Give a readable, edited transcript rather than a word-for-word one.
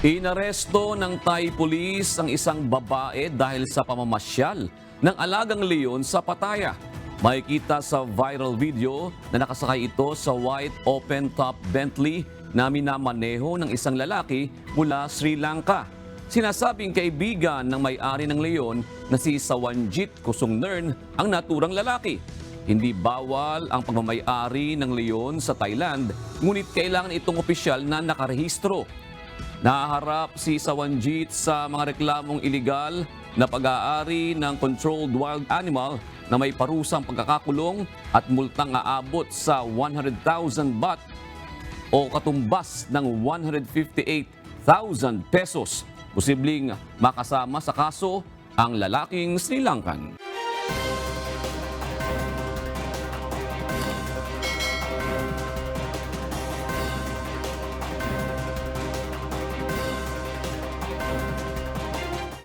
Inaresto ng Thai Police ang isang babae dahil sa pamamasyal ng alagang leon sa Pattaya. Makikita sa viral video na nakasakay ito sa white open-top Bentley na minamaneho ng isang lalaki mula Sri Lanka. Sinasabing kaibigan ng may-ari ng leon na si Sawanjit Kusungnern ang naturang lalaki. Hindi bawal ang pagmamay-ari ng leon sa Thailand, ngunit kailangan itong opisyal na nakarehistro. Nahaharap si Sawanjit sa mga reklamong iligal na pag-aari ng controlled wild animal na may parusang pagkakakulong at multang aabot sa 100,000 baht o katumbas ng 158,000 pesos. Posibleng makasama sa kaso ang lalaking Sri Lankan.